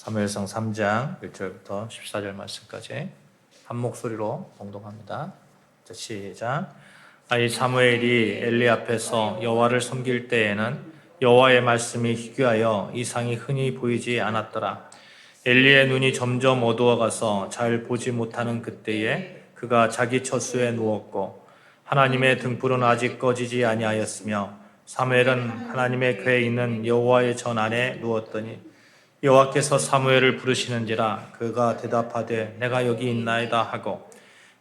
사무엘상 3장 1절부터 14절 말씀까지 한 목소리로 봉독합니다. 자, 시작. 이 사무엘이 엘리 앞에서 여호와를 섬길 때에는 여호와의 말씀이 희귀하여 이상이 흔히 보이지 않았더라. 엘리의 눈이 점점 어두워가서 잘 보지 못하는 그때에 그가 자기 처수에 누웠고 하나님의 등불은 아직 꺼지지 아니하였으며 사무엘은 하나님의 궤에 있는 여호와의 전 안에 누웠더니 여호와께서 사무엘을 부르시는지라 그가 대답하되 내가 여기 있나이다 하고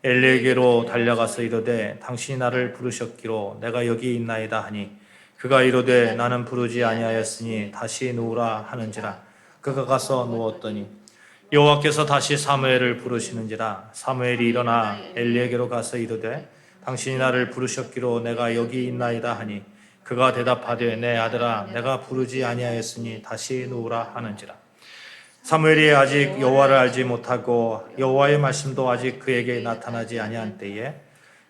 엘리에게로 달려가서 이르되 당신이 나를 부르셨기로 내가 여기 있나이다 하니 그가 이르되 나는 부르지 아니하였으니 다시 누우라 하는지라 그가 가서 누웠더니 여호와께서 다시 사무엘을 부르시는지라 사무엘이 일어나 엘리에게로 가서 이르되 당신이 나를 부르셨기로 내가 여기 있나이다 하니 그가 대답하되 내 아들아 내가 부르지 아니하였으니 다시 누우라 하는지라. 사무엘이 아직 여호와를 알지 못하고 여호와의 말씀도 아직 그에게 나타나지 아니한 때에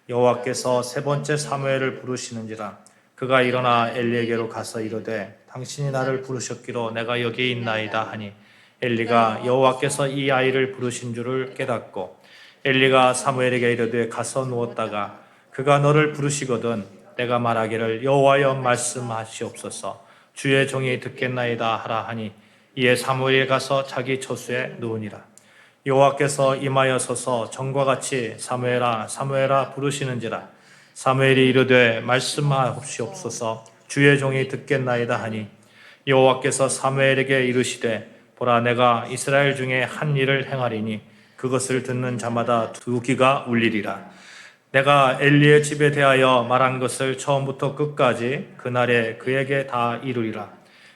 여호와께서 세 번째 사무엘을 부르시는지라 그가 일어나 엘리에게로 가서 이르되 당신이 나를 부르셨기로 내가 여기 있나이다 하니 엘리가 여호와께서 이 아이를 부르신 줄을 깨닫고 엘리가 사무엘에게 이르되 가서 누웠다가 그가 너를 부르시거든 내가 말하기를 여호와여 말씀하시옵소서 주의 종이 듣겠나이다 하라 하니 이에 사무엘이 가서 자기 처수에 누우니라. 여호와께서 임하여서서 전과 같이 사무엘아 사무엘아 부르시는지라 사무엘이 이르되 말씀하옵시옵소서 주의 종이 듣겠나이다 하니 여호와께서 사무엘에게 이르시되 보라 내가 이스라엘 중에 한 일을 행하리니 그것을 듣는 자마다 두 귀가 울리리라. 내가 엘리의 집에 대하여 말한 것을 처음부터 끝까지 그날에 그에게 다 이루리라.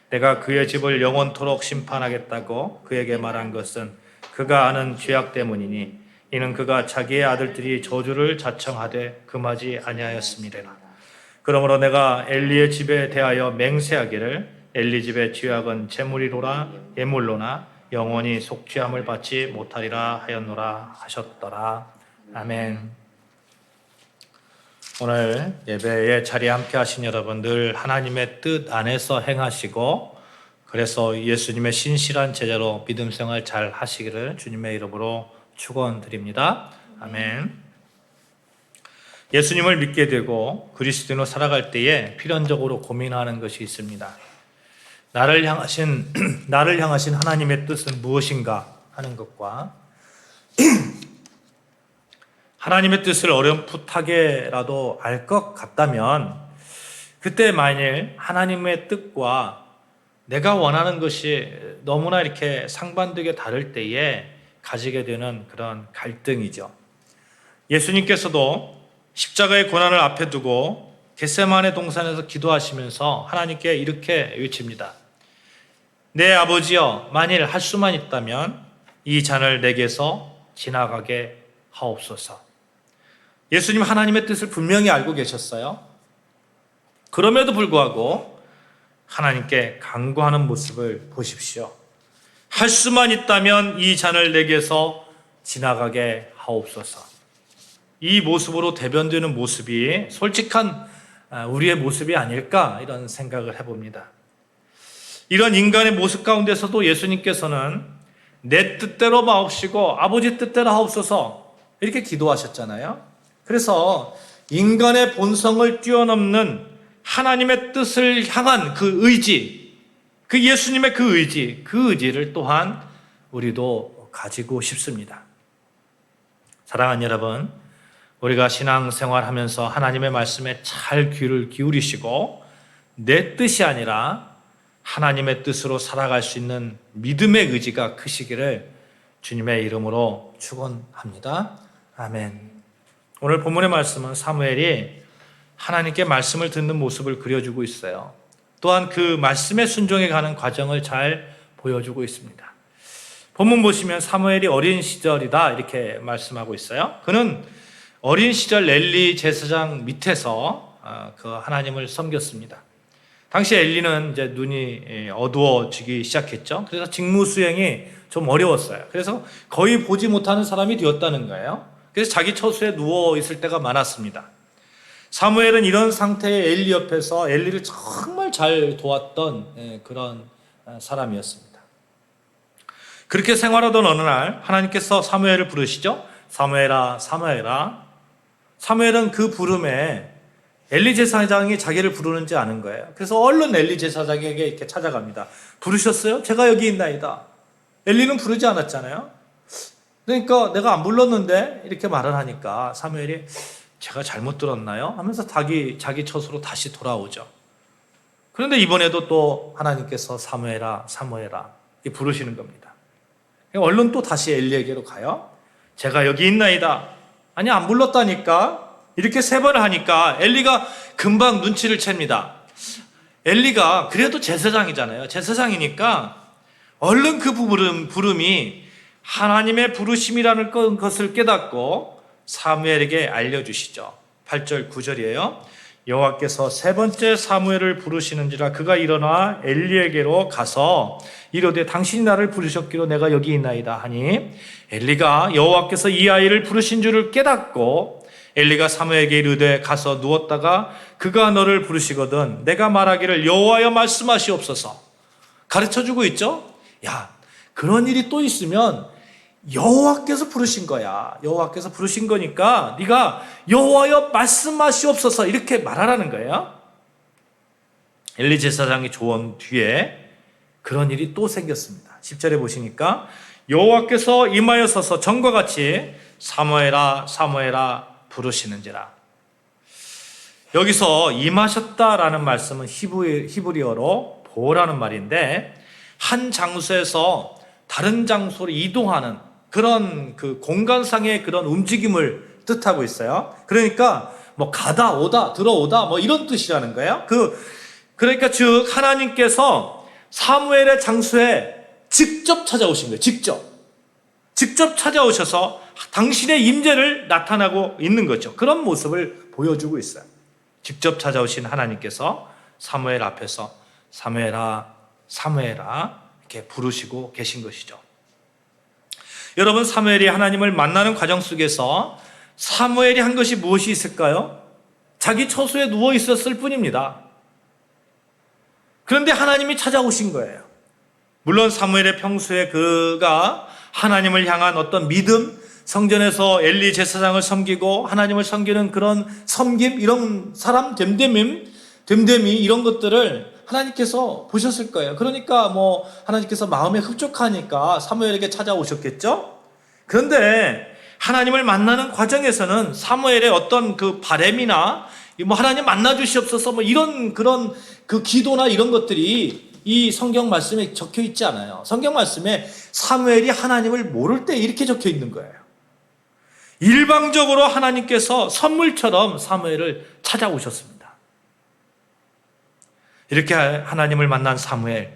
내가 그의 집을 영원토록 심판하겠다고 그에게 말한 것은 그가 아는 죄악 때문이니 이는 그가 자기의 아들들이 저주를 자청하되 금하지 아니하였음이라. 그러므로 내가 엘리의 집에 대하여 맹세하기를 엘리 집의 죄악은 재물이로나 예물로나 영원히 속죄함을 받지 못하리라 하였노라 하셨더라. 아멘. 오늘 예배에 자리에 함께 하신 여러분 늘 하나님의 뜻 안에서 행하시고 그래서 예수님의 신실한 제자로 믿음 생활 잘 하시기를 주님의 이름으로 축원드립니다. 아멘. 예수님을 믿게 되고 그리스도인으로 살아갈 때에 필연적으로 고민하는 것이 있습니다. 나를 향하신 하나님의 뜻은 무엇인가 하는 것과 하나님의 뜻을 어렴풋하게라도 알 것 같다면 그때 만일 하나님의 뜻과 내가 원하는 것이 너무나 이렇게 상반되게 다를 때에 가지게 되는 그런 갈등이죠. 예수님께서도 십자가의 고난을 앞에 두고 겟세마네 동산에서 기도하시면서 하나님께 이렇게 외칩니다. 내 아버지여 만일 할 수만 있다면 이 잔을 내게서 지나가게 하옵소서. 예수님 하나님의 뜻을 분명히 알고 계셨어요. 그럼에도 불구하고 하나님께 간구하는 모습을 보십시오. 할 수만 있다면 이 잔을 내게서 지나가게 하옵소서. 이 모습으로 대변되는 모습이 솔직한 우리의 모습이 아닐까 이런 생각을 해봅니다. 이런 인간의 모습 가운데서도 예수님께서는 내 뜻대로 마옵시고 아버지 뜻대로 하옵소서 이렇게 기도하셨잖아요. 그래서 인간의 본성을 뛰어넘는 하나님의 뜻을 향한 그 의지, 그 예수님의 그 의지를 또한 우리도 가지고 싶습니다. 사랑하는 여러분, 우리가 신앙생활하면서 하나님의 말씀에 잘 귀를 기울이시고 내 뜻이 아니라 하나님의 뜻으로 살아갈 수 있는 믿음의 의지가 크시기를 주님의 이름으로 축원합니다. 아멘. 오늘 본문의 말씀은 사무엘이 하나님께 말씀을 듣는 모습을 그려주고 있어요. 또한 그 말씀에 순종해 가는 과정을 잘 보여주고 있습니다. 본문 보시면 사무엘이 어린 시절이다 이렇게 말씀하고 있어요. 그는 어린 시절 엘리 제사장 밑에서 그 하나님을 섬겼습니다. 당시 엘리는 이제 눈이 어두워지기 시작했죠. 그래서 직무 수행이 좀 어려웠어요. 그래서 거의 보지 못하는 사람이 되었다는 거예요. 그래서 자기 처수에 누워 있을 때가 많았습니다. 사무엘은 이런 상태의 엘리 옆에서 엘리를 정말 잘 도왔던 그런 사람이었습니다. 그렇게 생활하던 어느 날 하나님께서 사무엘을 부르시죠. 사무엘아, 사무엘아. 사무엘은 그 부름에 엘리 제사장이 자기를 부르는지 아는 거예요. 그래서 얼른 엘리 제사장에게 이렇게 찾아갑니다. 부르셨어요? 제가 여기 있나이다. 엘리는 부르지 않았잖아요. 그러니까 내가 안 불렀는데 이렇게 말을 하니까 사무엘이 제가 잘못 들었나요? 하면서 자기 처소로 다시 돌아오죠. 그런데 이번에도 또 하나님께서 사무엘아, 사무엘아 부르시는 겁니다. 얼른 또 다시 엘리에게로 가요. 제가 여기 있나이다. 아니 안 불렀다니까. 이렇게 3번을 하니까 엘리가 금방 눈치를 챕니다. 엘리가 그래도 제사장이잖아요. 제사장이니까 얼른 그 부름이 하나님의 부르심이라는 것을 깨닫고 사무엘에게 알려주시죠. 8절 9절이에요. 여호와께서 3번째 사무엘을 부르시는지라 그가 일어나 엘리에게로 가서 이르되 당신이 나를 부르셨기로 내가 여기 있나이다 하니 엘리가 여호와께서 이 아이를 부르신 줄을 깨닫고 엘리가 사무엘에게 이르되 가서 누웠다가 그가 너를 부르시거든 내가 말하기를 여호와여 말씀하시옵소서. 가르쳐주고 있죠. 야, 그런 일이 또 있으면 여호와께서 부르신 거야. 여호와께서 부르신 거니까 네가 여호와여 말씀하시옵소서 이렇게 말하라는 거예요. 엘리 제사장이 조언 뒤에 그런 일이 또 생겼습니다. 10절에 보시니까 여호와께서 임하여 서서 전과 같이 사무엘아 사무엘아 부르시는지라. 여기서 임하셨다라는 말씀은 히브리어로 보라는 말인데 한 장소에서 다른 장소로 이동하는 그런 그 공간상의 그런 움직임을 뜻하고 있어요. 그러니까 뭐 가다 오다 들어오다 뭐 이런 뜻이라는 거예요. 그러니까 즉 하나님께서 사무엘의 장소에 직접 찾아오신 거예요. 직접 찾아오셔서 당신의 임재를 나타나고 있는 거죠. 그런 모습을 보여주고 있어요. 직접 찾아오신 하나님께서 사무엘 앞에서 사무엘아 사무엘아 이렇게 부르시고 계신 것이죠. 여러분, 사무엘이 하나님을 만나는 과정 속에서 사무엘이 한 것이 무엇이 있을까요? 자기 처소에 누워 있었을 뿐입니다. 그런데 하나님이 찾아오신 거예요. 물론 사무엘의 평소에 그가 하나님을 향한 어떤 믿음, 성전에서 엘리 제사장을 섬기고 하나님을 섬기는 그런 섬김, 이런 사람 됨됨이 이런 것들을 하나님께서 보셨을 거예요. 그러니까 하나님께서 마음에 흡족하니까 사무엘에게 찾아오셨겠죠? 그런데 하나님을 만나는 과정에서는 사무엘의 어떤 그 바램이나 하나님 만나 주시옵소서 이런 그런 그 기도나 이런 것들이 이 성경 말씀에 적혀 있지 않아요. 성경 말씀에 사무엘이 하나님을 모를 때 이렇게 적혀 있는 거예요. 일방적으로 하나님께서 선물처럼 사무엘을 찾아오셨습니다. 이렇게 하나님을 만난 사무엘,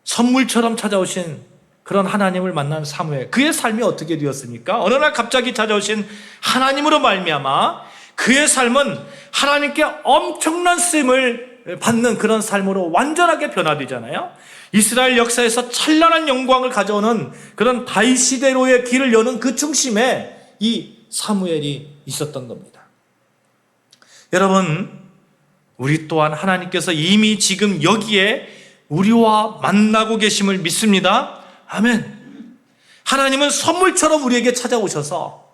선물처럼 찾아오신 그런 하나님을 만난 사무엘, 그의 삶이 어떻게 되었습니까? 어느 날 갑자기 찾아오신 하나님으로 말미암아 그의 삶은 하나님께 엄청난 쓰임을 받는 그런 삶으로 완전하게 변화되잖아요. 이스라엘 역사에서 찬란한 영광을 가져오는 그런 다윗 시대로의 길을 여는 그 중심에 이 사무엘이 있었던 겁니다. 여러분, 우리 또한 하나님께서 이미 지금 여기에 우리와 만나고 계심을 믿습니다. 아멘. 하나님은 선물처럼 우리에게 찾아오셔서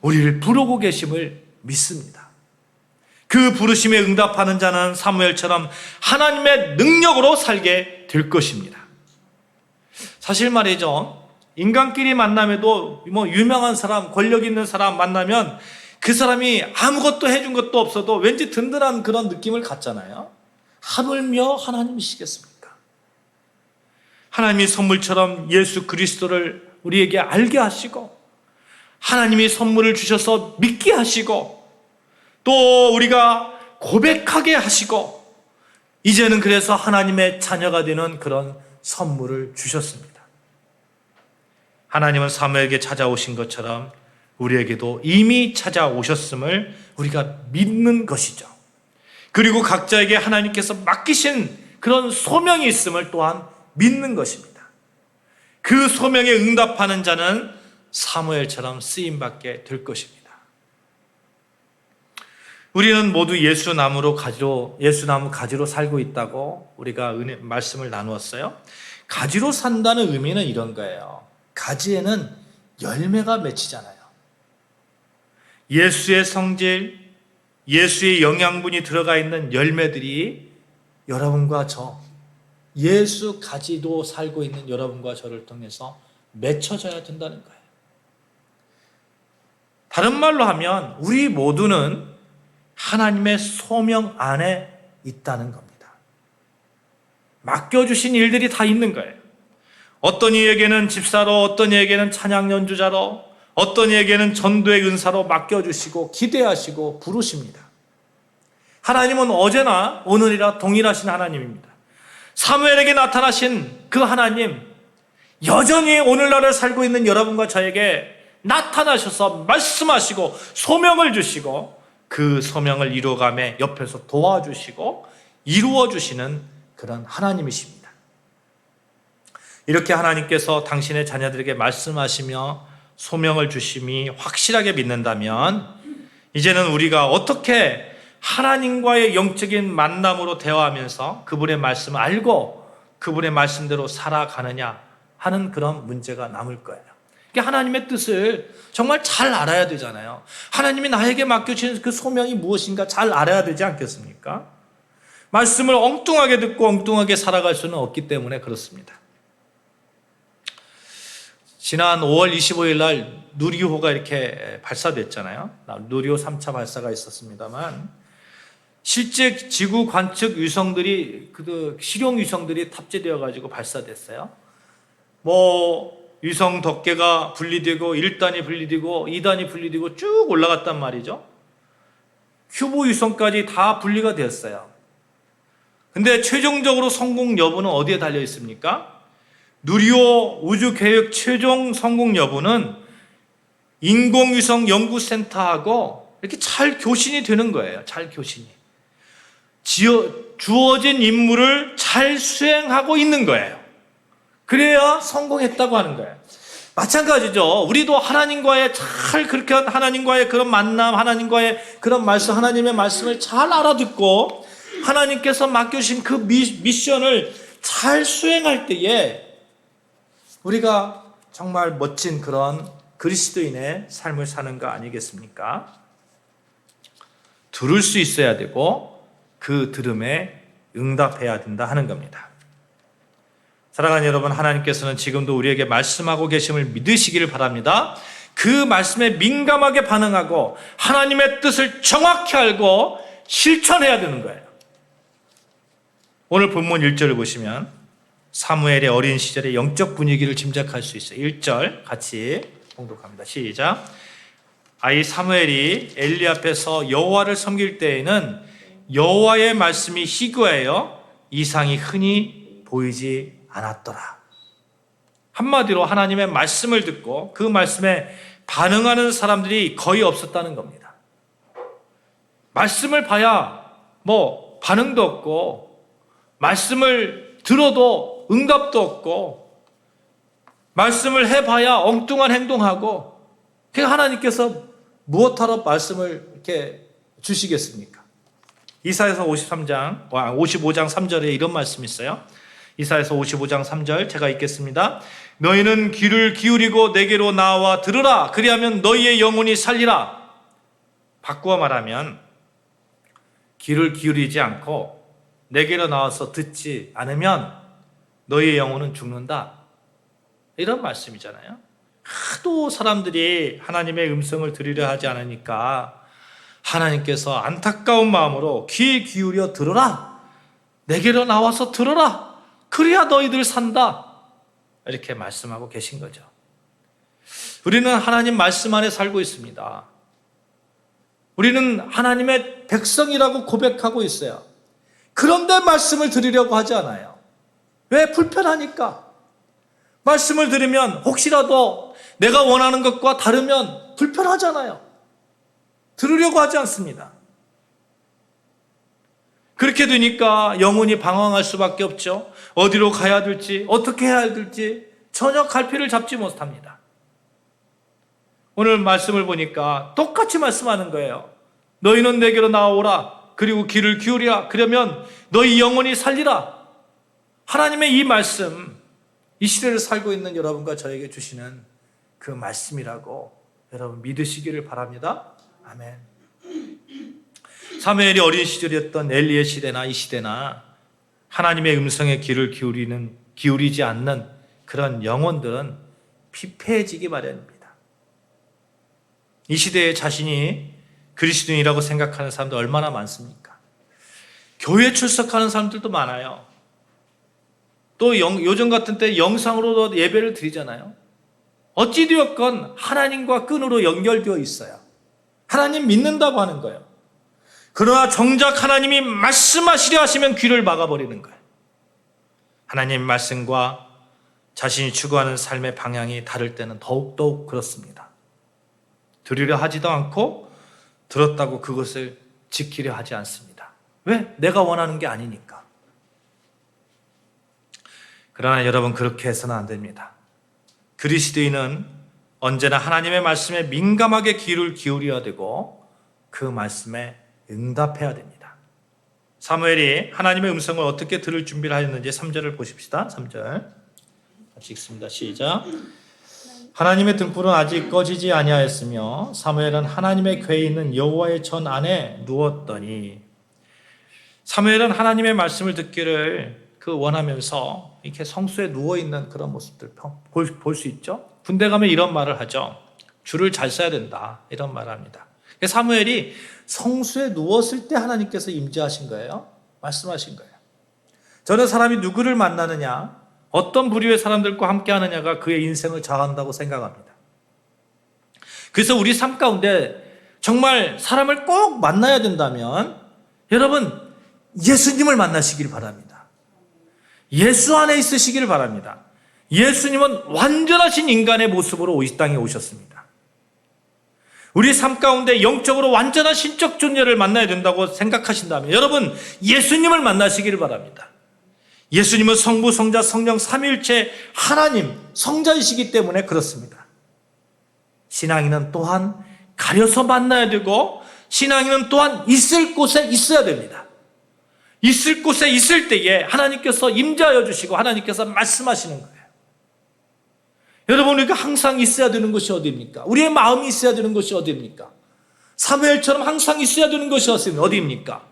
우리를 부르고 계심을 믿습니다. 그 부르심에 응답하는 자는 사무엘처럼 하나님의 능력으로 살게 될 것입니다. 사실 말이죠, 인간끼리 만남에도 유명한 사람, 권력 있는 사람 만나면 그 사람이 아무것도 해준 것도 없어도 왠지 든든한 그런 느낌을 갖잖아요. 하물며 하나님이시겠습니까? 하나님이 선물처럼 예수 그리스도를 우리에게 알게 하시고, 하나님이 선물을 주셔서 믿게 하시고, 또 우리가 고백하게 하시고, 이제는 그래서 하나님의 자녀가 되는 그런 선물을 주셨습니다. 하나님은 사무엘에게 찾아오신 것처럼 우리에게도 이미 찾아오셨음을 우리가 믿는 것이죠. 그리고 각자에게 하나님께서 맡기신 그런 소명이 있음을 또한 믿는 것입니다. 그 소명에 응답하는 자는 사무엘처럼 쓰임받게 될 것입니다. 우리는 모두 예수나무 가지로 살고 있다고 우리가 말씀을 나누었어요. 가지로 산다는 의미는 이런 거예요. 가지에는 열매가 맺히잖아요. 예수의 성질, 예수의 영양분이 들어가 있는 열매들이 여러분과 저, 예수 가지로 살고 있는 여러분과 저를 통해서 맺혀져야 된다는 거예요. 다른 말로 하면 우리 모두는 하나님의 소명 안에 있다는 겁니다. 맡겨주신 일들이 다 있는 거예요. 어떤 이에게는 집사로, 어떤 이에게는 찬양 연주자로, 어떤 이에게는 전도의 은사로 맡겨주시고 기대하시고 부르십니다. 하나님은 어제나 오늘이라 동일하신 하나님입니다. 사무엘에게 나타나신 그 하나님, 여전히 오늘날을 살고 있는 여러분과 저에게 나타나셔서 말씀하시고 소명을 주시고 그 소명을 이루어가며 옆에서 도와주시고 이루어주시는 그런 하나님이십니다. 이렇게 하나님께서 당신의 자녀들에게 말씀하시며 소명을 주심이 확실하게 믿는다면 이제는 우리가 어떻게 하나님과의 영적인 만남으로 대화하면서 그분의 말씀을 알고 그분의 말씀대로 살아가느냐 하는 그런 문제가 남을 거예요. 하나님의 뜻을 정말 잘 알아야 되잖아요. 하나님이 나에게 맡겨주신 그 소명이 무엇인가 잘 알아야 되지 않겠습니까? 말씀을 엉뚱하게 듣고 엉뚱하게 살아갈 수는 없기 때문에 그렇습니다. 지난 5월 25일 날 누리호가 이렇게 발사됐잖아요. 누리호 3차 발사가 있었습니다만 실제 지구 관측 위성들이 실용 위성들이 탑재되어 가지고 발사됐어요. 위성 덮개가 분리되고 1단이 분리되고 2단이 분리되고 쭉 올라갔단 말이죠. 큐브 위성까지 다 분리가 되었어요. 근데 최종적으로 성공 여부는 어디에 달려 있습니까? 누리호 우주계획 최종 성공 여부는 인공위성 연구센터하고 이렇게 잘 교신이 되는 거예요. 잘 교신이. 주어진 임무를 잘 수행하고 있는 거예요. 그래야 성공했다고 하는 거예요. 마찬가지죠. 우리도 하나님과의 하나님과의 그런 만남, 하나님과의 그런 말씀, 하나님의 말씀을 잘 알아듣고 하나님께서 맡겨주신 그 미션을 잘 수행할 때에 우리가 정말 멋진 그런 그리스도인의 삶을 사는 거 아니겠습니까? 들을 수 있어야 되고 그 들음에 응답해야 된다 하는 겁니다. 사랑하는 여러분, 하나님께서는 지금도 우리에게 말씀하고 계심을 믿으시기를 바랍니다. 그 말씀에 민감하게 반응하고 하나님의 뜻을 정확히 알고 실천해야 되는 거예요. 오늘 본문 1절을 보시면 사무엘의 어린 시절의 영적 분위기를 짐작할 수 있어요. 1절 같이 봉독합니다. 시작. 아이 사무엘이 엘리 앞에서 여호와를 섬길 때에는 여호와의 말씀이 희귀하여 이상이 흔히 보이지 않았더라. 한마디로 하나님의 말씀을 듣고 그 말씀에 반응하는 사람들이 거의 없었다는 겁니다. 말씀을 봐야 반응도 없고 말씀을 들어도 응답도 없고 말씀을 해봐야 엉뚱한 행동하고 그러니까 하나님께서 무엇하러 말씀을 이렇게 주시겠습니까? 이사야서 55장 3절에 이런 말씀이 있어요. 이사야서 55장 3절 제가 읽겠습니다. 너희는 귀를 기울이고 내게로 나와 들으라. 그리하면 너희의 영혼이 살리라. 바꾸어 말하면 귀를 기울이지 않고 내게로 나와서 듣지 않으면 너희의 영혼은 죽는다. 이런 말씀이잖아요. 하도 사람들이 하나님의 음성을 들으려 하지 않으니까 하나님께서 안타까운 마음으로 귀 기울여 들어라. 내게로 나와서 들어라. 그래야 너희들 산다. 이렇게 말씀하고 계신 거죠. 우리는 하나님 말씀 안에 살고 있습니다. 우리는 하나님의 백성이라고 고백하고 있어요. 그런데 말씀을 들으려고 하지 않아요. 왜? 불편하니까. 말씀을 들으면 혹시라도 내가 원하는 것과 다르면 불편하잖아요. 들으려고 하지 않습니다. 그렇게 되니까 영혼이 방황할 수밖에 없죠. 어디로 가야 될지, 어떻게 해야 될지 전혀 갈피를 잡지 못합니다. 오늘 말씀을 보니까 똑같이 말씀하는 거예요. 너희는 내게로 나오라. 그리고 귀를 기울이라. 그러면 너희 영혼이 살리라. 하나님의 이 말씀, 이 시대를 살고 있는 여러분과 저에게 주시는 그 말씀이라고 여러분 믿으시기를 바랍니다. 아멘. 사무엘이 어린 시절이었던 엘리의 시대나 이 시대나 하나님의 음성에 귀를 기울이지 않는 그런 영혼들은 피폐해지기 마련입니다. 이 시대에 자신이 그리스도인이라고 생각하는 사람들 얼마나 많습니까? 교회 출석하는 사람들도 많아요. 또 요즘 같은 때 영상으로도 예배를 드리잖아요. 어찌되었건 하나님과 끈으로 연결되어 있어요. 하나님 믿는다고 하는 거예요. 그러나 정작 하나님이 말씀하시려 하시면 귀를 막아버리는 거예요. 하나님 말씀과 자신이 추구하는 삶의 방향이 다를 때는 더욱더욱 그렇습니다. 들으려 하지도 않고 들었다고 그것을 지키려 하지 않습니다. 왜? 내가 원하는 게 아니니까. 그러나 여러분 그렇게 해서는 안 됩니다. 그리스도인은 언제나 하나님의 말씀에 민감하게 귀를 기울여야 되고 그 말씀에 응답해야 됩니다. 사무엘이 하나님의 음성을 어떻게 들을 준비를 하였는지 3절을 보십시다. 3절 같이 읽습니다. 시작. 하나님의 등불은 아직 꺼지지 아니하였으며 사무엘은 하나님의 궤에 있는 여호와의 전 안에 누웠더니 사무엘은 하나님의 말씀을 듣기를 원하면서 이렇게 성수에 누워있는 그런 모습들 볼 수 있죠. 군대 가면 이런 말을 하죠. 줄을 잘 서야 된다 이런 말을 합니다. 사무엘이 성수에 누웠을 때 하나님께서 임재하신 거예요. 말씀하신 거예요. 저는 사람이 누구를 만나느냐 어떤 부류의 사람들과 함께 하느냐가 그의 인생을 좌우한다고 생각합니다. 그래서 우리 삶 가운데 정말 사람을 꼭 만나야 된다면 여러분 예수님을 만나시길 바랍니다. 예수 안에 있으시기를 바랍니다. 예수님은 완전하신 인간의 모습으로 이 땅에 오셨습니다. 우리 삶 가운데 영적으로 완전한 신적 존재를 만나야 된다고 생각하신다면 여러분 예수님을 만나시기를 바랍니다. 예수님은 성부, 성자, 성령 삼위일체 하나님 성자이시기 때문에 그렇습니다. 신앙인은 또한 가려서 만나야 되고 신앙인은 또한 있을 곳에 있어야 됩니다. 있을 곳에 있을 때에 하나님께서 임재하여 주시고 하나님께서 말씀하시는 거예요. 여러분 우리가 항상 있어야 되는 것이 어디입니까? 우리의 마음이 있어야 되는 것이 어디입니까? 사무엘처럼 항상 있어야 되는 것이 어디입니까?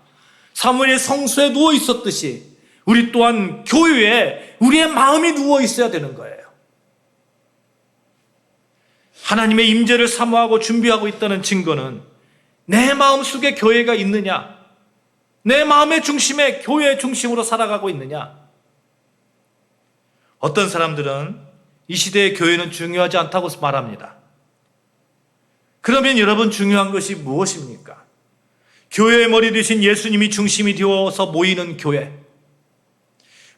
사무엘의 성소에 누워 있었듯이 우리 또한 교회에 우리의 마음이 누워 있어야 되는 거예요. 하나님의 임재를 사모하고 준비하고 있다는 증거는 내 마음속에 교회가 있느냐? 내 마음의 중심에 교회의 중심으로 살아가고 있느냐? 어떤 사람들은 이 시대의 교회는 중요하지 않다고 말합니다. 그러면 여러분 중요한 것이 무엇입니까? 교회의 머리 되신 예수님이 중심이 되어서 모이는 교회,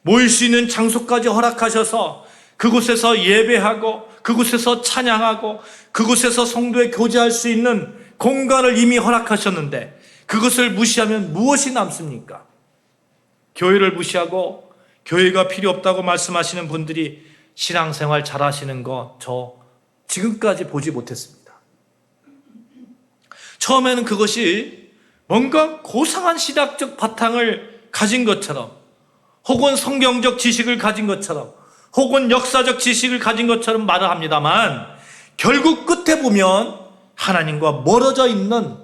모일 수 있는 장소까지 허락하셔서 그곳에서 예배하고 그곳에서 찬양하고 그곳에서 성도에 교제할 수 있는 공간을 이미 허락하셨는데 그것을 무시하면 무엇이 남습니까? 교회를 무시하고 교회가 필요 없다고 말씀하시는 분들이 신앙생활 잘하시는 거 저 지금까지 보지 못했습니다. 처음에는 그것이 뭔가 고상한 신학적 바탕을 가진 것처럼 혹은 성경적 지식을 가진 것처럼 혹은 역사적 지식을 가진 것처럼 말을 합니다만 결국 끝에 보면 하나님과 멀어져 있는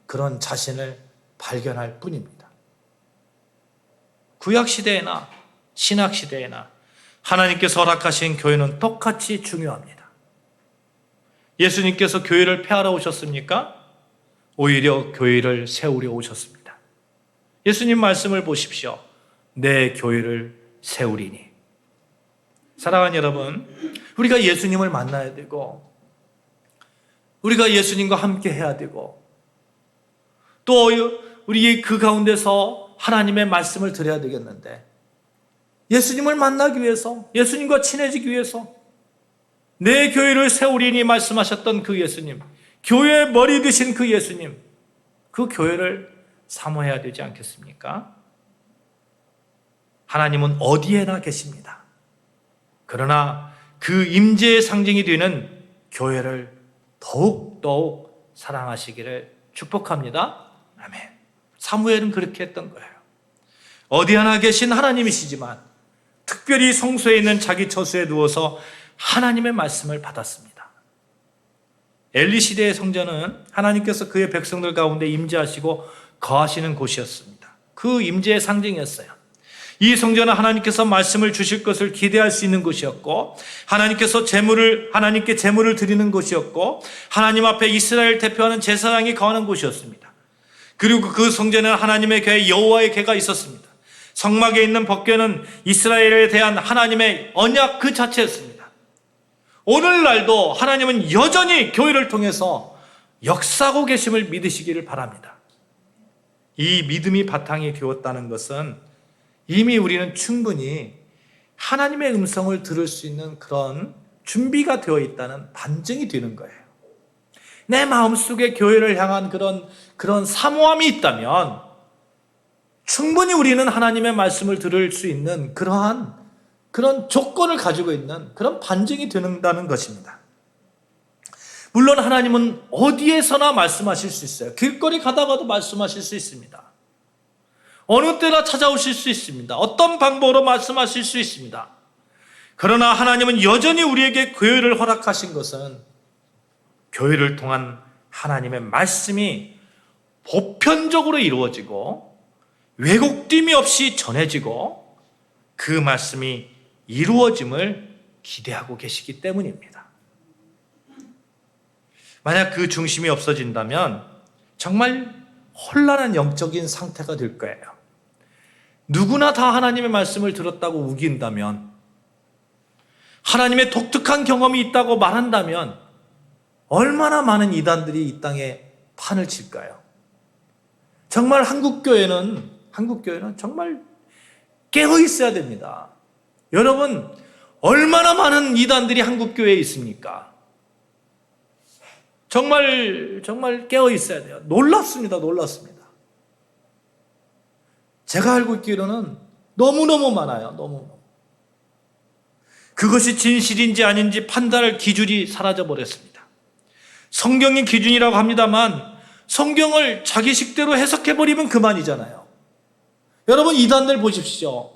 그런 자신을 발견할 뿐입니다. 구약시대에나 신학시대에나 하나님께서 허락하신 교회는 똑같이 중요합니다. 예수님께서 교회를 폐하러 오셨습니까? 오히려 교회를 세우려 오셨습니다. 예수님 말씀을 보십시오. 내 교회를 세우리니. 사랑하는 여러분, 우리가 예수님을 만나야 되고 우리가 예수님과 함께 해야 되고 또 우리 그 가운데서 하나님의 말씀을 드려야 되겠는데 예수님을 만나기 위해서 예수님과 친해지기 위해서 내 교회를 세우리니 말씀하셨던 그 예수님, 교회의 머리 되신 그 예수님, 그 교회를 사모해야 되지 않겠습니까? 하나님은 어디에나 계십니다. 그러나 그 임재의 상징이 되는 교회를 더욱더욱 사랑하시기를 축복합니다. 아멘. 사무엘은 그렇게 했던 거예요. 어디 하나 계신 하나님이시지만 특별히 성소에 있는 자기 처소에 누워서 하나님의 말씀을 받았습니다. 엘리 시대의 성전은 하나님께서 그의 백성들 가운데 임재하시고 거하시는 곳이었습니다. 그 임재의 상징이었어요. 이 성전은 하나님께서 말씀을 주실 것을 기대할 수 있는 곳이었고, 하나님께 제물을 드리는 곳이었고, 하나님 앞에 이스라엘 대표하는 제사장이 거하는 곳이었습니다. 그리고 그 성전에는 하나님의 궤 여호와의 궤가 있었습니다. 성막에 있는 법궤는 이스라엘에 대한 하나님의 언약 그 자체였습니다. 오늘날도 하나님은 여전히 교회를 통해서 역사하고 계심을 믿으시기를 바랍니다. 이 믿음이 바탕이 되었다는 것은 이미 우리는 충분히 하나님의 음성을 들을 수 있는 그런 준비가 되어 있다는 반증이 되는 거예요. 내 마음속에 교회를 향한 그런 사모함이 있다면 충분히 우리는 하나님의 말씀을 들을 수 있는 그런 조건을 가지고 있는 그런 반증이 된다는 것입니다. 물론 하나님은 어디에서나 말씀하실 수 있어요. 길거리 가다가도 말씀하실 수 있습니다. 어느 때나 찾아오실 수 있습니다. 어떤 방법으로 말씀하실 수 있습니다. 그러나 하나님은 여전히 우리에게 교회를 허락하신 것은 교회를 통한 하나님의 말씀이 보편적으로 이루어지고 왜곡됨이 없이 전해지고 그 말씀이 이루어짐을 기대하고 계시기 때문입니다. 만약 그 중심이 없어진다면 정말 혼란한 영적인 상태가 될 거예요. 누구나 다 하나님의 말씀을 들었다고 우긴다면, 하나님의 독특한 경험이 있다고 말한다면 얼마나 많은 이단들이 이 땅에 판을 칠까요? 정말 한국교회는 정말 깨어 있어야 됩니다. 여러분, 얼마나 많은 이단들이 한국교회에 있습니까? 정말 깨어 있어야 돼요. 놀랍습니다. 제가 알고 있기로는 너무너무 많아요. 너무너무. 그것이 진실인지 아닌지 판단할 기준이 사라져버렸습니다. 성경이 기준이라고 합니다만 성경을 자기식대로 해석해버리면 그만이잖아요. 여러분, 이단들 보십시오.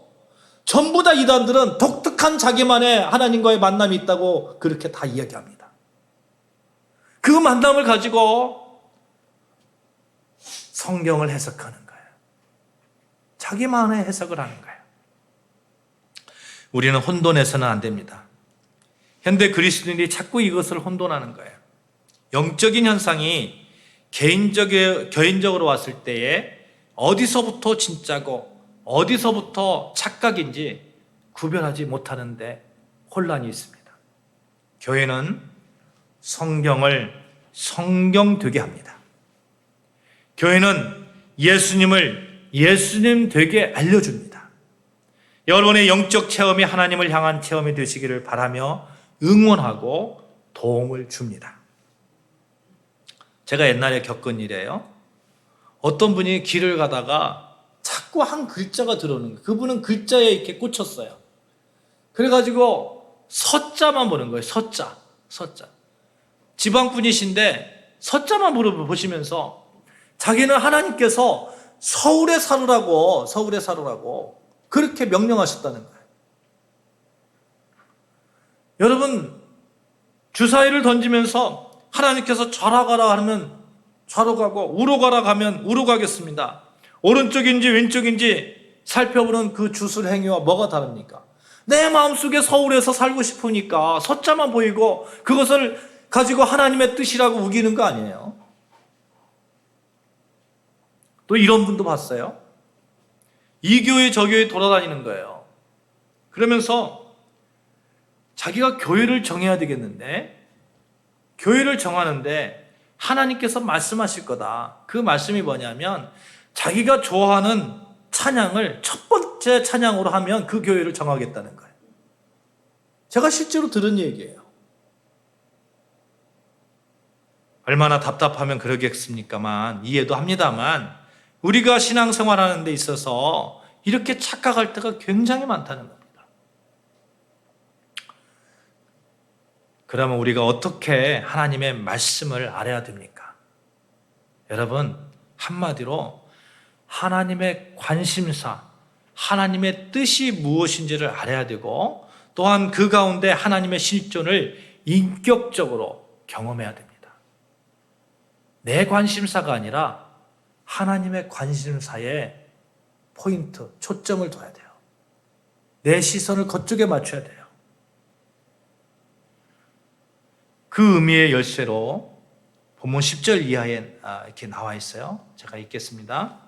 전부 다 이단들은 독특한 자기만의 하나님과의 만남이 있다고 그렇게 다 이야기합니다. 그 만남을 가지고 성경을 해석하는 거예요. 자기만의 해석을 하는 거예요. 우리는 혼돈해서는 안 됩니다. 현대 그리스도인들이 자꾸 이것을 혼돈하는 거예요. 영적인 현상이 개인적으로 왔을 때에 어디서부터 진짜고 어디서부터 착각인지 구별하지 못하는데 혼란이 있습니다. 교회는 성경을 성경되게 합니다. 교회는 예수님을 예수님 되게 알려줍니다. 여러분의 영적 체험이 하나님을 향한 체험이 되시기를 바라며 응원하고 도움을 줍니다. 제가 옛날에 겪은 일이에요. 어떤 분이 길을 가다가 자꾸 한 글자가 들어오는 거예요. 그분은 글자에 이렇게 꽂혔어요. 그래가지고 서자만 보는 거예요. 서자. 지방분이신데 서자만 보시면서 자기는 하나님께서 서울에 살으라고 그렇게 명령하셨다는 거예요. 여러분, 주사위를 던지면서 하나님께서 좌로 가라 하면 좌로 가고 우로 가라 하면 우로 가겠습니다. 오른쪽인지 왼쪽인지 살펴보는 그 주술 행위와 뭐가 다릅니까? 내 마음속에 서울에서 살고 싶으니까 서자만 보이고 그것을 가지고 하나님의 뜻이라고 우기는 거 아니에요? 또 이런 분도 봤어요. 이 교회 저 교회 돌아다니는 거예요. 그러면서 자기가 교회를 정해야 되겠는데, 교회를 정하는데 하나님께서 말씀하실 거다. 그 말씀이 뭐냐면 자기가 좋아하는 찬양을 첫 번째 찬양으로 하면 그 교회를 정하겠다는 거예요. 제가 실제로 들은 얘기예요. 얼마나 답답하면 그러겠습니까만 이해도 합니다만 우리가 신앙생활하는 데 있어서 이렇게 착각할 때가 굉장히 많다는 겁니다. 그러면 우리가 어떻게 하나님의 말씀을 알아야 됩니까? 여러분, 한마디로 하나님의 관심사, 하나님의 뜻이 무엇인지를 알아야 되고 또한 그 가운데 하나님의 실존을 인격적으로 경험해야 됩니다. 내 관심사가 아니라 하나님의 관심사에 포인트, 초점을 둬야 돼요. 내 시선을 그쪽에 맞춰야 돼요. 그 의미의 열쇠로 본문 10절 이하에 이렇게 나와 있어요. 제가 읽겠습니다.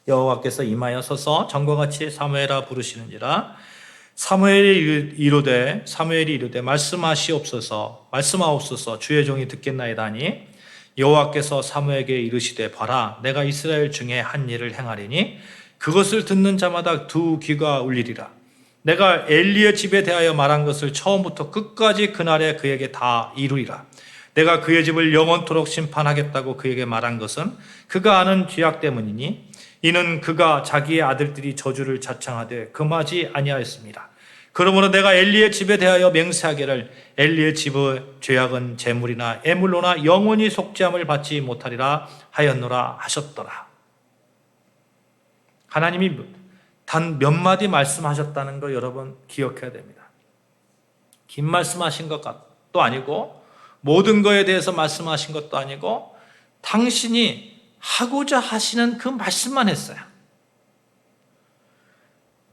여호와께서 임하여 서서 전과 같이 사무엘아 부르시는지라 사무엘이 이르되 말씀하옵소서 주의 종이 듣겠나이다 하니 여호와께서 사무엘에게 이르시되 봐라 내가 이스라엘 중에 한 일을 행하리니 그것을 듣는 자마다 두 귀가 울리리라. 내가 엘리의 집에 대하여 말한 것을 처음부터 끝까지 그날에 그에게 다 이루리라. 내가 그의 집을 영원토록 심판하겠다고 그에게 말한 것은 그가 아는 죄악 때문이니 이는 그가 자기의 아들들이 저주를 자청하되 금하지 아니하였습니다. 그러므로 내가 엘리의 집에 대하여 맹세하기를 엘리의 집의 죄악은 재물이나 애물로나 영원히 속죄함을 받지 못하리라 하였노라 하셨더라. 하나님이 단 몇 마디 말씀하셨다는 거 여러분 기억해야 됩니다. 긴 말씀하신 것도 아니고 모든 것에 대해서 말씀하신 것도 아니고 당신이 하고자 하시는 그 말씀만 했어요.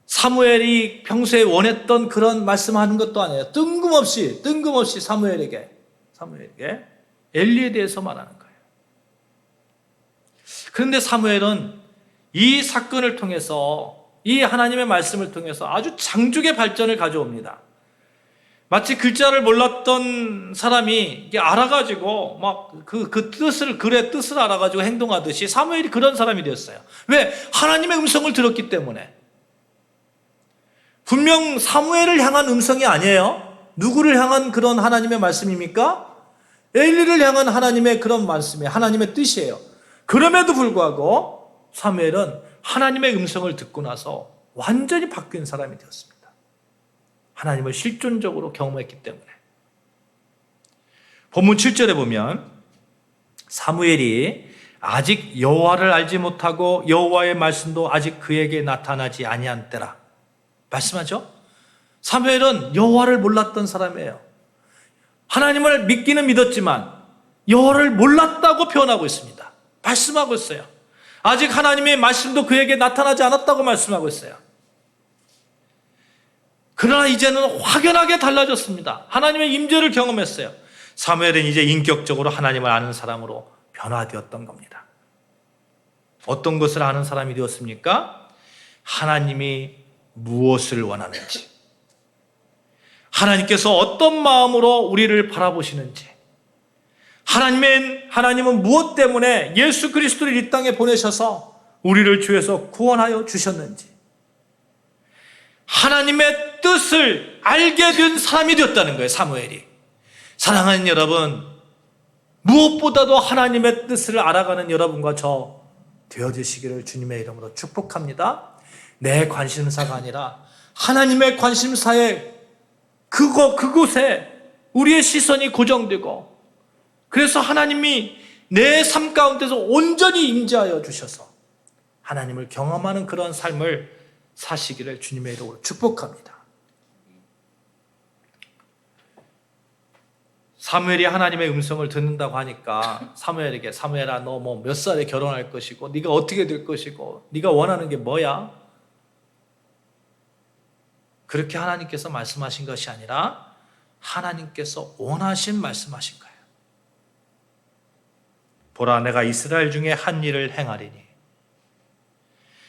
사무엘이 평소에 원했던 그런 말씀하는 것도 아니에요. 뜬금없이 사무엘에게 엘리에 대해서 말하는 거예요. 그런데 사무엘은 이 사건을 통해서 이 하나님의 말씀을 통해서 아주 장족의 발전을 가져옵니다. 마치 글자를 몰랐던 사람이 알아가지고 막 그 뜻을 글의 뜻을 알아가지고 행동하듯이 사무엘이 그런 사람이 되었어요. 왜? 하나님의 음성을 들었기 때문에. 분명 사무엘을 향한 음성이 아니에요. 누구를 향한 그런 하나님의 말씀입니까? 엘리를 향한 하나님의 그런 말씀이 하나님의 뜻이에요. 그럼에도 불구하고 사무엘은 하나님의 음성을 듣고 나서 완전히 바뀐 사람이 되었습니다. 하나님을 실존적으로 경험했기 때문에. 본문 7절에 보면 사무엘이 아직 여호와를 알지 못하고 여호와의 말씀도 아직 그에게 나타나지 아니한 때라 말씀하죠. 사무엘은 여호와를 몰랐던 사람이에요. 하나님을 믿기는 믿었지만 여호와를 몰랐다고 표현하고 있습니다. 말씀하고 있어요. 아직 하나님의 말씀도 그에게 나타나지 않았다고 말씀하고 있어요. 그러나 이제는 확연하게 달라졌습니다. 하나님의 임재를 경험했어요. 사무엘은 이제 인격적으로 하나님을 아는 사람으로 변화되었던 겁니다. 어떤 것을 아는 사람이 되었습니까? 하나님이 무엇을 원하는지, 하나님께서 어떤 마음으로 우리를 바라보시는지, 하나님은 무엇 때문에 예수 그리스도를 이 땅에 보내셔서 우리를 죄에서 구원하여 주셨는지, 하나님의 뜻을 알게 된 사람이 되었다는 거예요, 사무엘이. 사랑하는 여러분, 무엇보다도 하나님의 뜻을 알아가는 여러분과 저 되어주시기를 주님의 이름으로 축복합니다. 내 관심사가 아니라 하나님의 관심사에 그곳에 우리의 시선이 고정되고, 그래서 하나님이 내 삶 가운데서 온전히 임재하여 주셔서 하나님을 경험하는 그런 삶을 사시기를 주님의 이름으로 축복합니다. 사무엘이 하나님의 음성을 듣는다고 하니까 사무엘에게 사무엘아 너 뭐 몇 살에 결혼할 것이고 네가 어떻게 될 것이고 네가 원하는 게 뭐야? 그렇게 하나님께서 말씀하신 것이 아니라 하나님께서 원하신 말씀하신 거예요. 보라 내가 이스라엘 중에 한 일을 행하리니,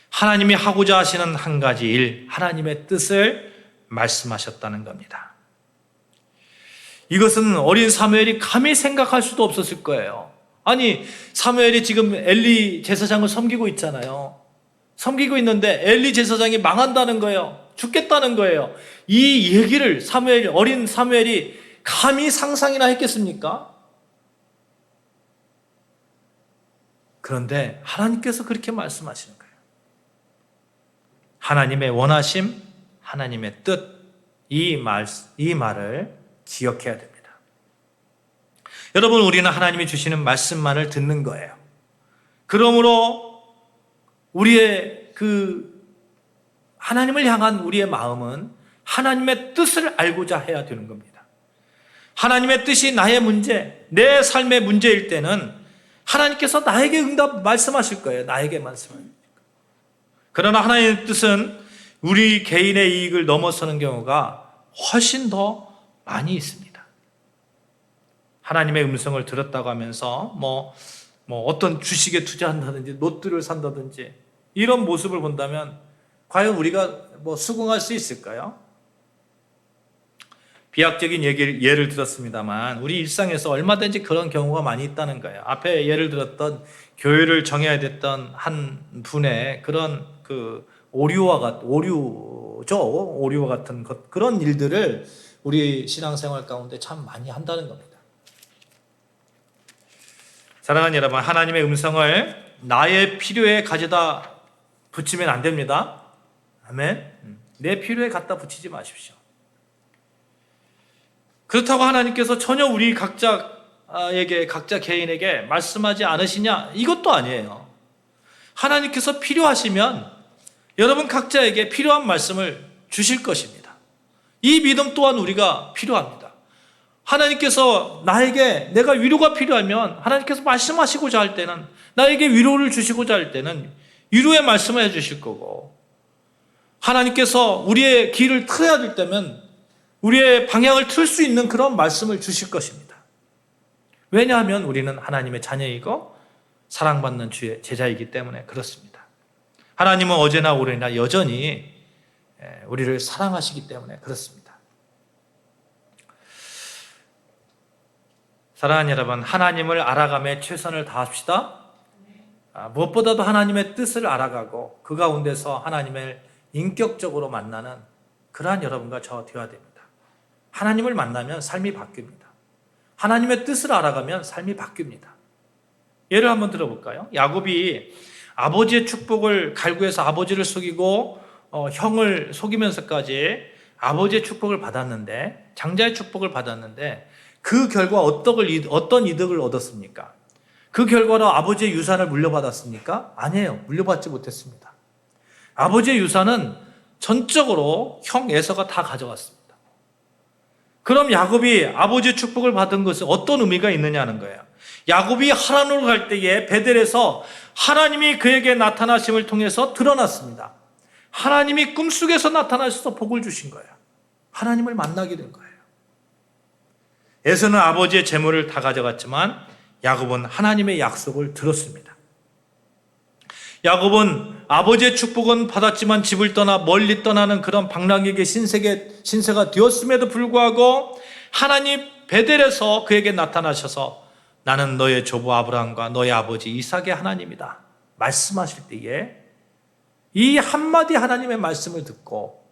하나님이 하고자 하시는 한 가지 일, 하나님의 뜻을 말씀하셨다는 겁니다. 이것은 어린 사무엘이 감히 생각할 수도 없었을 거예요. 아니 사무엘이 지금 엘리 제사장을 섬기고 있잖아요. 섬기고 있는데 엘리 제사장이 망한다는 거예요. 죽겠다는 거예요. 이 얘기를 어린 사무엘이 감히 상상이나 했겠습니까? 그런데 하나님께서 그렇게 말씀하시는 거예요. 하나님의 원하심, 하나님의 뜻, 이 말을 기억해야 됩니다. 여러분, 우리는 하나님이 주시는 말씀만을 듣는 거예요. 그 그러므로 우리의 하나님을 향한 우리의 마음은 하나님의 뜻을 알고자 해야 되는 겁니다. 하나님의 뜻이 나의 문제, 내 삶의 문제일 때는 하나님께서 나에게 말씀하실 거예요. 나에게 말씀하실 거예요. 그러나 하나님의 뜻은 우리 개인의 이익을 넘어서는 경우가 훨씬 더 많이 있습니다. 하나님의 음성을 들었다고 하면서 어떤 주식에 투자한다든지 노트를 산다든지 이런 모습을 본다면 과연 우리가 수긍할 수 있을까요? 비약적인 예를 들었습니다만 우리 일상에서 얼마든지 그런 경우가 많이 있다는 거예요. 앞에 예를 들었던 교회를 정해야 됐던 한 분의 그런 오류와 같은 그런 일들을 우리 신앙생활 가운데 참 많이 한다는 겁니다. 사랑하는 여러분, 하나님의 음성을 나의 필요에 가져다 붙이면 안 됩니다. 아멘. 내 필요에 갖다 붙이지 마십시오. 그렇다고 하나님께서 전혀 우리 각자 개인에게 말씀하지 않으시냐? 이것도 아니에요. 하나님께서 필요하시면 여러분 각자에게 필요한 말씀을 주실 것입니다. 이 믿음 또한 우리가 필요합니다. 하나님께서 나에게 내가 위로가 필요하면 하나님께서 말씀하시고자 할 때는 나에게 위로를 주시고자 할 때는 위로의 말씀을 해주실 거고 하나님께서 우리의 길을 틀어야 될 때면 우리의 방향을 틀 수 있는 그런 말씀을 주실 것입니다. 왜냐하면 우리는 하나님의 자녀이고 사랑받는 주의 제자이기 때문에 그렇습니다. 하나님은 어제나 오늘이나 여전히 우리를 사랑하시기 때문에 그렇습니다. 사랑하는 여러분, 하나님을 알아가며 최선을 다합시다. 무엇보다도 하나님의 뜻을 알아가고 그 가운데서 하나님을 인격적으로 만나는 그러한 여러분과 저 되어야 됩니다. 하나님을 만나면 삶이 바뀝니다. 하나님의 뜻을 알아가면 삶이 바뀝니다. 예를 한번 들어볼까요? 야곱이 아버지의 축복을 갈구해서 아버지를 속이고 형을 속이면서까지 아버지의 축복을 받았는데 장자의 축복을 받았는데 그 결과 어떤 이득을 얻었습니까? 그 결과로 아버지의 유산을 물려받았습니까? 아니에요. 물려받지 못했습니다. 아버지의 유산은 전적으로 형 에서가 다 가져갔습니다. 그럼 야곱이 아버지의 축복을 받은 것은 어떤 의미가 있느냐는 거예요. 야곱이 하란으로 갈 때에 베델에서 하나님이 그에게 나타나심을 통해서 드러났습니다. 하나님이 꿈속에서 나타나셔서 복을 주신 거예요. 하나님을 만나게 된 거예요. 에서는 아버지의 재물을 다 가져갔지만 야곱은 하나님의 약속을 들었습니다. 야곱은 아버지의 축복은 받았지만 집을 떠나 멀리 떠나는 그런 방랑에게 신세가 되었음에도 불구하고 하나님 베델에서 그에게 나타나셔서 나는 너의 조부 아브라함과 너의 아버지 이삭의 하나님이다 말씀하실 때에 이 한마디 하나님의 말씀을 듣고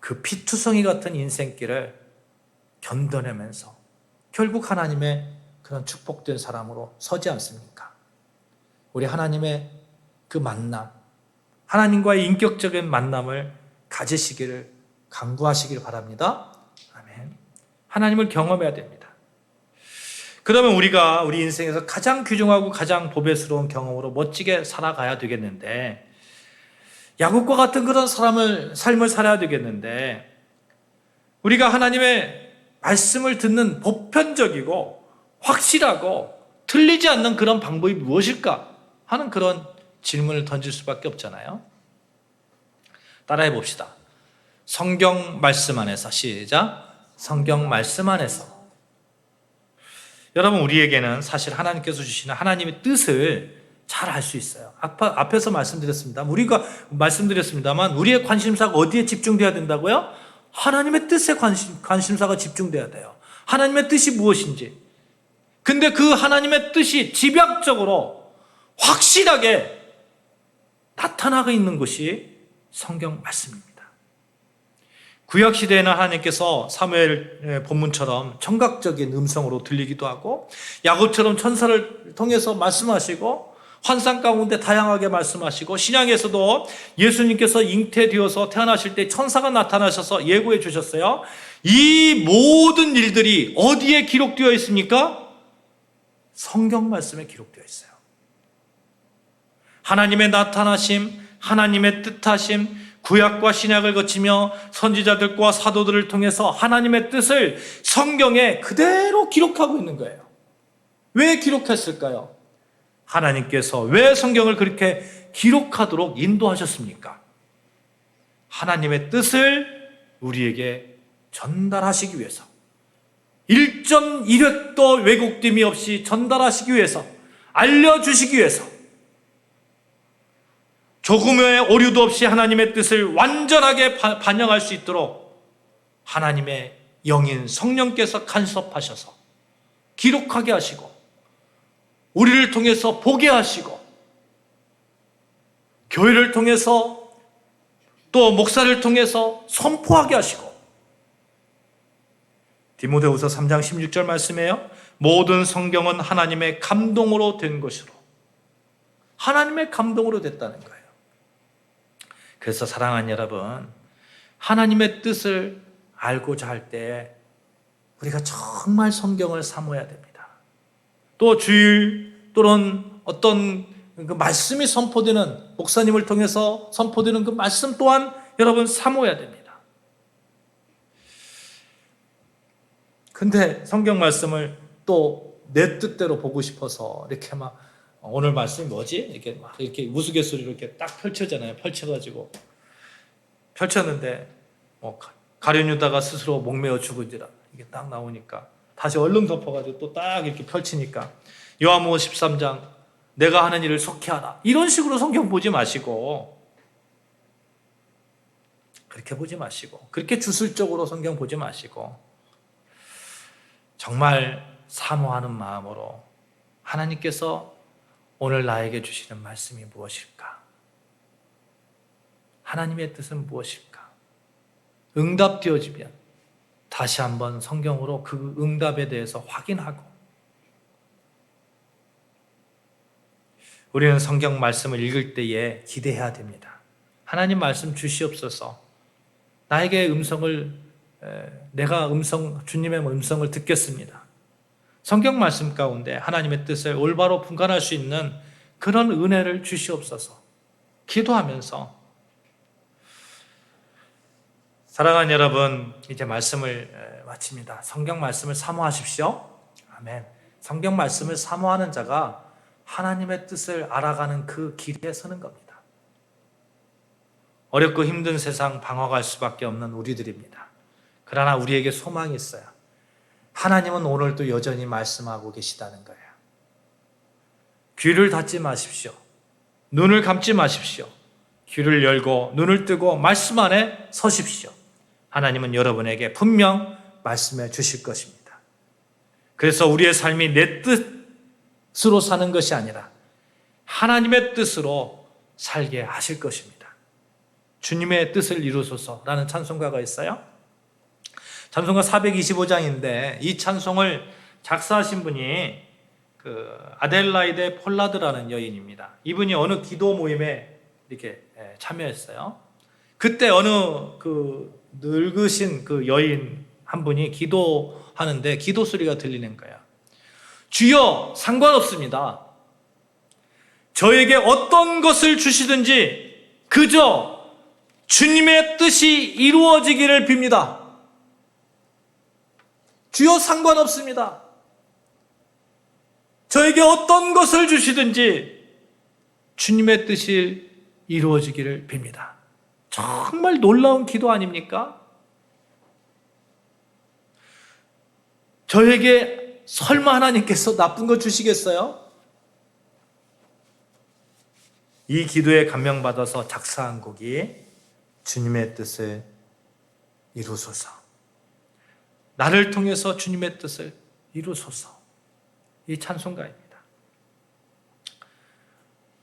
그 피투성이 같은 인생길을 견뎌내면서 결국 하나님의 그런 축복된 사람으로 서지 않습니까? 우리 하나님의 그 만남, 하나님과의 인격적인 만남을 가지시기를 강구하시길 바랍니다. 아멘. 하나님을 경험해야 됩니다. 그러면 우리가 우리 인생에서 가장 귀중하고 가장 보배스러운 경험으로 멋지게 살아가야 되겠는데 야곱과 같은 그런 삶을 살아야 되겠는데 우리가 하나님의 말씀을 듣는 보편적이고 확실하고 틀리지 않는 그런 방법이 무엇일까 하는 그런 질문을 던질 수밖에 없잖아요. 따라해 봅시다. 성경 말씀 안에서 시작. 성경 말씀 안에서. 여러분 우리에게는 사실 하나님께서 주시는 하나님의 뜻을 잘 알 수 있어요. 앞에서 말씀드렸습니다만 우리의 관심사가 어디에 집중돼야 된다고요? 하나님의 뜻에 관심사가 집중돼야 돼요. 하나님의 뜻이 무엇인지. 근데 그 하나님의 뜻이 집약적으로 확실하게 나타나고 있는 것이 성경 말씀입니다. 구약시대에는 하나님께서 사무엘 본문처럼 청각적인 음성으로 들리기도 하고 야곱처럼 천사를 통해서 말씀하시고 환상 가운데 다양하게 말씀하시고 신약에서도 예수님께서 잉태되어서 태어나실 때 천사가 나타나셔서 예고해 주셨어요. 이 모든 일들이 어디에 기록되어 있습니까? 성경 말씀에 기록되어 있어요. 하나님의 나타나심, 하나님의 뜻하심, 구약과 신약을 거치며 선지자들과 사도들을 통해서 하나님의 뜻을 성경에 그대로 기록하고 있는 거예요. 왜 기록했을까요? 하나님께서 왜 성경을 그렇게 기록하도록 인도하셨습니까? 하나님의 뜻을 우리에게 전달하시기 위해서, 일점 이획도 왜곡됨이 없이 전달하시기 위해서, 알려주시기 위해서, 조금의 오류도 없이 하나님의 뜻을 완전하게 반영할 수 있도록 하나님의 영인 성령께서 간섭하셔서 기록하게 하시고, 우리를 통해서 보게 하시고, 교회를 통해서 또 목사를 통해서 선포하게 하시고, 디모데후서 3장 16절 말씀이에요. 모든 성경은 하나님의 감동으로 된 것으로, 하나님의 감동으로 됐다는 거예요. 그래서 사랑하는 여러분, 하나님의 뜻을 알고자 할 때 우리가 정말 성경을 사모해야 됩니다. 또 주일 또는 어떤 그 말씀이 선포되는, 목사님을 통해서 선포되는 그 말씀 또한 여러분 사모해야 됩니다. 근데 성경 말씀을 또 내 뜻대로 보고 싶어서 이렇게 막, 오늘 말씀이 뭐지? 이렇게 막 이렇게 우스갯소리로 이렇게 딱 펼쳐잖아요. 펼쳐가지고 펼쳤는데 가룟유다가 스스로 목매어 죽은지라 이게 딱 나오니까 다시 얼른 덮어가지고 또 딱 이렇게 펼치니까 요한복음 13장 내가 하는 일을 속히하라, 이런 식으로 성경 보지 마시고, 그렇게 보지 마시고, 그렇게 주술적으로 성경 보지 마시고, 정말 사모하는 마음으로 하나님께서 오늘 나에게 주시는 말씀이 무엇일까? 하나님의 뜻은 무엇일까? 응답되어지면 다시 한번 성경으로 그 응답에 대해서 확인하고, 우리는 성경 말씀을 읽을 때에 기대해야 됩니다. 하나님 말씀 주시옵소서. 나에게 내가 주님의 음성을 듣겠습니다. 성경 말씀 가운데 하나님의 뜻을 올바로 분간할 수 있는 그런 은혜를 주시옵소서. 기도하면서, 사랑하는 여러분, 이제 말씀을 마칩니다. 성경 말씀을 사모하십시오. 아멘. 성경 말씀을 사모하는 자가 하나님의 뜻을 알아가는 그 길에 서는 겁니다. 어렵고 힘든 세상 방황할 수밖에 없는 우리들입니다. 그러나 우리에게 소망이 있어요. 하나님은 오늘도 여전히 말씀하고 계시다는 거예요. 귀를 닫지 마십시오. 눈을 감지 마십시오. 귀를 열고 눈을 뜨고 말씀 안에 서십시오. 하나님은 여러분에게 분명 말씀해 주실 것입니다. 그래서 우리의 삶이 내 뜻으로 사는 것이 아니라 하나님의 뜻으로 살게 하실 것입니다. 주님의 뜻을 이루소서라는 찬송가가 있어요. 찬송가 425장인데 이 찬송을 작사하신 분이 아델라이데 폴라드라는 여인입니다. 이분이 어느 기도 모임에 이렇게 참여했어요. 그때 어느 늙으신 그 여인 한 분이 기도하는데 기도 소리가 들리는 거야. 주여, 상관없습니다. 저에게 어떤 것을 주시든지 그저 주님의 뜻이 이루어지기를 빕니다. 주여, 상관없습니다. 저에게 어떤 것을 주시든지 주님의 뜻이 이루어지기를 빕니다. 정말 놀라운 기도 아닙니까? 저에게 설마 하나님께서 나쁜 거 주시겠어요? 이 기도에 감명받아서 작사한 곡이 주님의 뜻을 이루소서. 나를 통해서 주님의 뜻을 이루소서. 이 찬송가입니다.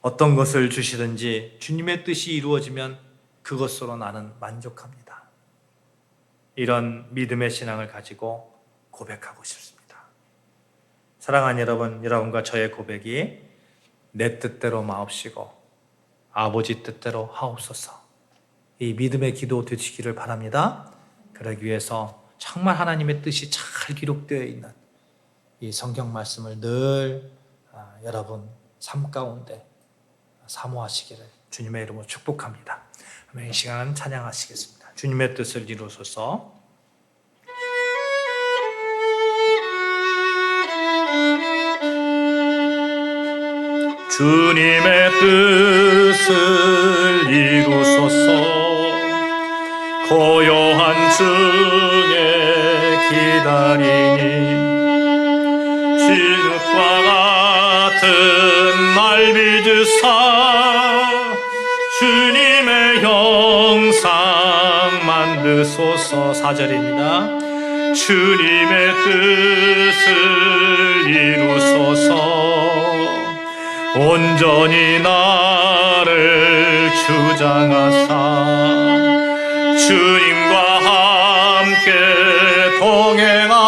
어떤 것을 주시든지 주님의 뜻이 이루어지면 그것으로 나는 만족합니다. 이런 믿음의 신앙을 가지고 고백하고 싶습니다. 사랑하는 여러분, 여러분과 저의 고백이 내 뜻대로 마옵시고 아버지 뜻대로 하옵소서. 이 믿음의 기도 되시기를 바랍니다. 그러기 위해서 정말 하나님의 뜻이 잘 기록되어 있는 이 성경 말씀을 늘 여러분 삶 가운데 사모하시기를 주님의 이름으로 축복합니다. 이 시간 찬양하시겠습니다. 주님의 뜻을 이루소서. 주님의 뜻을 이루소서. 고요한 중에 기다리니 진흙과 같은 날 빚으사 주님의 형상 만드소서. 4절입니다. 주님의 뜻을 이루소서. 온전히 나를 주장하사 주님과 함께 동행하